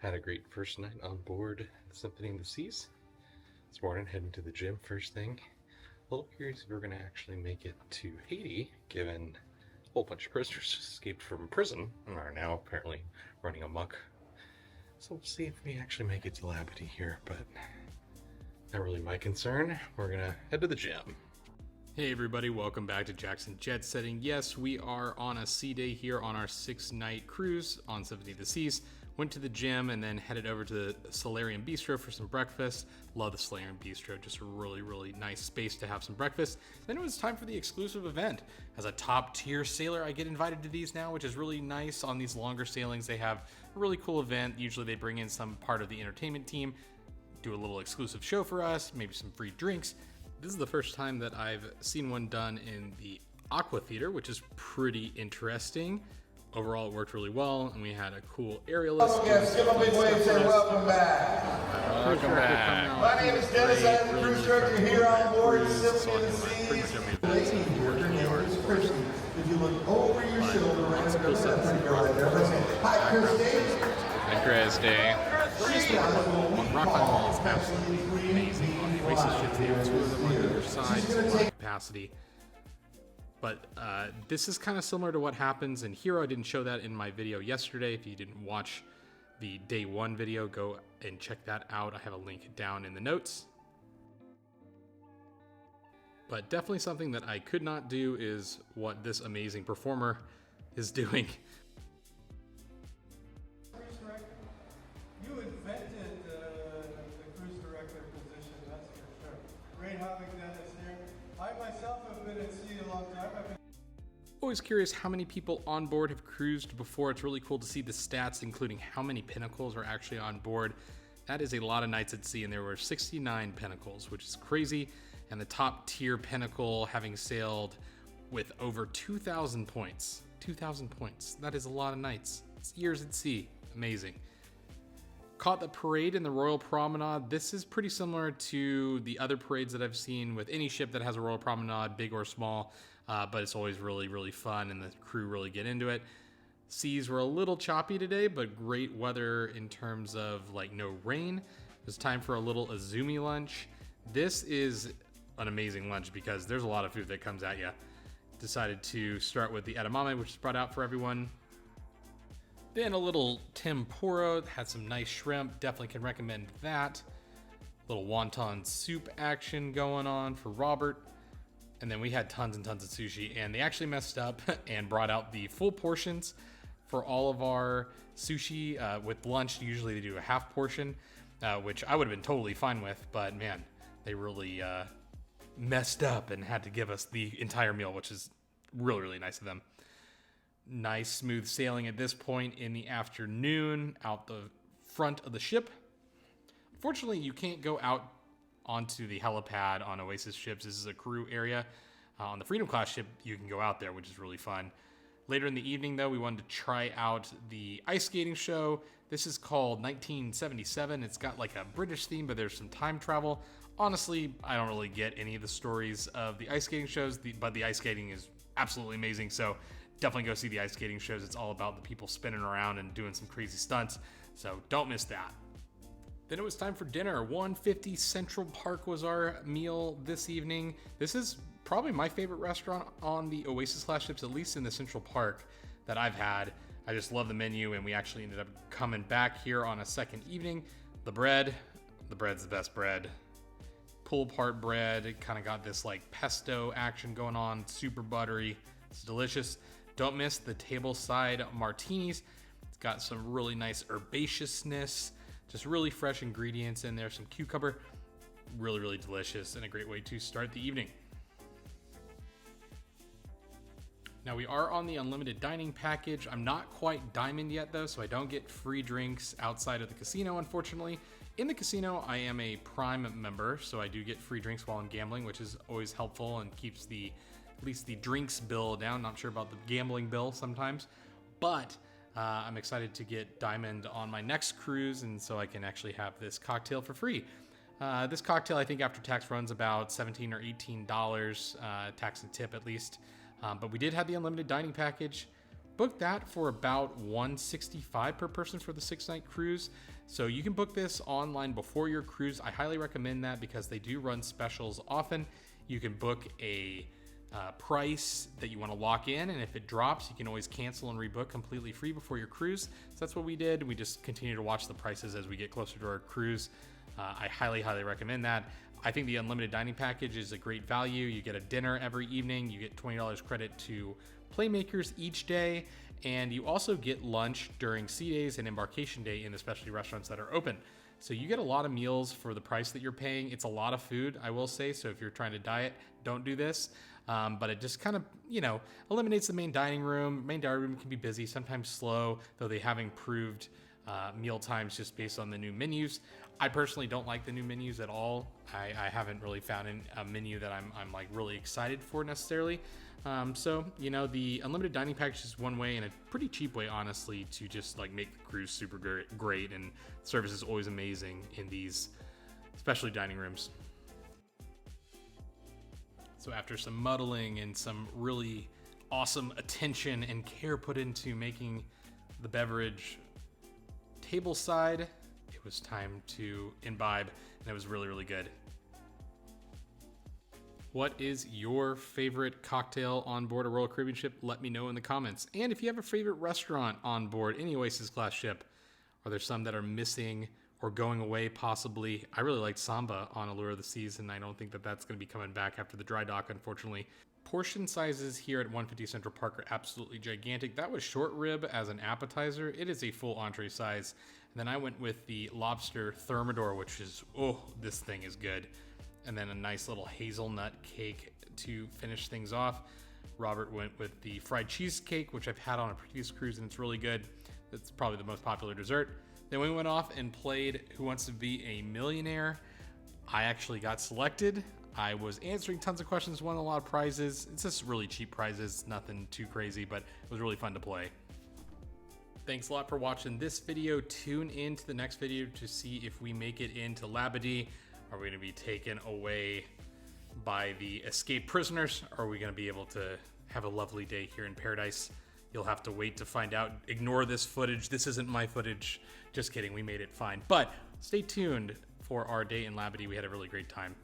Had a great first night on board the Symphony of the Seas. This morning, heading to the gym first thing. A little curious if we're going to actually make it to Haiti, given a whole bunch of prisoners escaped from prison and are now apparently running amok. So we'll see if we actually make it to Labadee here, but not really my concern. We're going to head to the gym. Hey everybody, welcome back to Jackson Jet Setting. Yes, we are on a sea day here on our 6-night cruise on Symphony of the Seas. Went to the gym and then headed over to the Solarium Bistro for some breakfast. Love the Solarium Bistro, just a really nice space to have some breakfast. Then it was time for the exclusive event. As a top tier sailor, I get invited to these now, which is really nice. On these longer sailings, they have a really cool event. Usually they bring in some part of the entertainment team, do a little exclusive show for us, maybe some free drinks. This is the first time that I've seen one done in the Aquatheater, which is pretty interesting. Overall, it worked really well, and we had a cool aerialist. Yes, give a big wave, say welcome back. Welcome back. My name is Dennis, I'm the cruise director here on board Symphony of the Seas. If you look over your shoulder, hi, Christy. Hi, Christy. Rock Island is absolutely amazing. On the Oasis ships, they have two of them on the other side, so capacity. But this is kind of similar to what happens in Hero. I didn't show that in my video yesterday. If you didn't watch the day one video, go and check that out. I have a link down in the notes. But definitely something that I could not do is what this amazing performer is doing. You invented the cruise director position, that's for sure. Great having Dennis here. I myself have been at sea a long time. Always curious how many people on board have cruised before. It's really cool to see the stats, including how many pinnacles are actually on board. That is a lot of nights at sea, and there were 69 pinnacles, which is crazy. And the top tier pinnacle having sailed with over 2,000 points. 2,000 points. That is a lot of nights. It's years at sea. Amazing. Caught the parade in the Royal Promenade. This is pretty similar to the other parades that I've seen with any ship that has a Royal Promenade, big or small, but it's always really fun, and the crew really get into it. Seas were a little choppy today, but great weather in terms of like no rain. It was time for a little Izumi Lunch. This is an amazing lunch because there's a lot of food that comes at you. Decided to start with the edamame, which is brought out for everyone. Then a little tempura, had some nice shrimp, definitely can recommend that. Little wonton soup action going on for Robert. And then we had tons and tons of sushi, and they actually messed up and brought out the full portions for all of our sushi. With lunch, usually they do a half portion, which I would have been totally fine with, but man, they really messed up and had to give us the entire meal, which is really nice of them. Nice smooth sailing at this point in the afternoon out the front of the ship. Unfortunately, you can't go out onto the helipad on Oasis ships. This is a crew area. On the Freedom class ship, you can go out there, which is really fun. Later in the evening, though, we wanted to try out the ice skating show. This is called 1977. It's got like a British theme, but there's some time travel. Honestly, I don't really get any of the stories of the ice skating shows, but the ice skating is absolutely amazing. So definitely go see the ice skating shows. It's all about the people spinning around and doing some crazy stunts. So don't miss that. Then it was time for dinner. 150 Central Park was our meal this evening. This is probably my favorite restaurant on the Oasis class ships, at least in the Central Park that I've had. I just love the menu, and we actually ended up coming back here on a second evening. The bread's the best bread. Pull apart bread. It kind of got this like pesto action going on, super buttery. It's delicious. Don't miss the tableside martinis. It's got some really nice herbaceousness, just really fresh ingredients in there, some cucumber. Really delicious, and a great way to start the evening. Now we are on the unlimited dining package. I'm not quite diamond yet though, so I don't get free drinks outside of the casino, unfortunately. In the casino, I am a Prime member, so I do get free drinks while I'm gambling, which is always helpful and keeps at least the drinks bill down. Not sure about the gambling bill sometimes, but I'm excited to get diamond on my next cruise, and so I can actually have this cocktail for free. This cocktail, I think after tax, runs about $17 or $18, tax and tip at least. But we did have the unlimited dining package. Book that for about $165 per person for the 6-night cruise. So you can book this online before your cruise. I highly recommend that because they do run specials often. You can book a price that you want to lock in, and if it drops, you can always cancel and rebook completely free before your cruise. So that's what we did. We just continue to watch the prices as we get closer to our cruise. I highly recommend that. I think the unlimited dining package is a great value. You get a dinner every evening. You get $20 credit to Playmakers each day, and you also get lunch during sea days and embarkation day in the specialty restaurants that are open. So you get a lot of meals for the price that you're paying. It's a lot of food, I will say. So if you're trying to diet, don't do this. But it just kind of, eliminates the main dining room. Main dining room can be busy, sometimes slow, though they have improved meal times just based on the new menus. I personally don't like the new menus at all. I haven't really found a menu that I'm like really excited for necessarily. So the unlimited dining package is one way, and a pretty cheap way, honestly, to just like make the cruise super great. And service is always amazing in these, especially dining rooms. So after some muddling and some really awesome attention and care put into making the beverage tableside, it was time to imbibe, and it was really good. What is your favorite cocktail on board a Royal Caribbean ship? Let me know in the comments. And if you have a favorite restaurant on board any Oasis class ship, are there some that are missing or going away possibly? I really liked Samba on Allure of the Seas, and I don't think that that's going to be coming back after the dry dock, unfortunately. Portion sizes here at 150 Central Park are absolutely gigantic. That was short rib as an appetizer. It is a full entree size. And then I went with the lobster thermidor, which is, this thing is good. And then a nice little hazelnut cake to finish things off. Robert went with the fried cheesecake, which I've had on a previous cruise, and it's really good. It's probably the most popular dessert. Then we went off and played Who Wants to Be a Millionaire. I actually got selected. I was answering tons of questions, won a lot of prizes. It's just really cheap prizes, nothing too crazy, but it was really fun to play. Thanks a lot for watching this video. Tune in to the next video to see if we make it into Labadee. Are we going to be taken away by the escaped prisoners? Or are we going to be able to have a lovely day here in paradise? You'll have to wait to find out. Ignore this footage. This isn't my footage. Just kidding. We made it fine. But stay tuned for our day in Labadee. We had a really great time.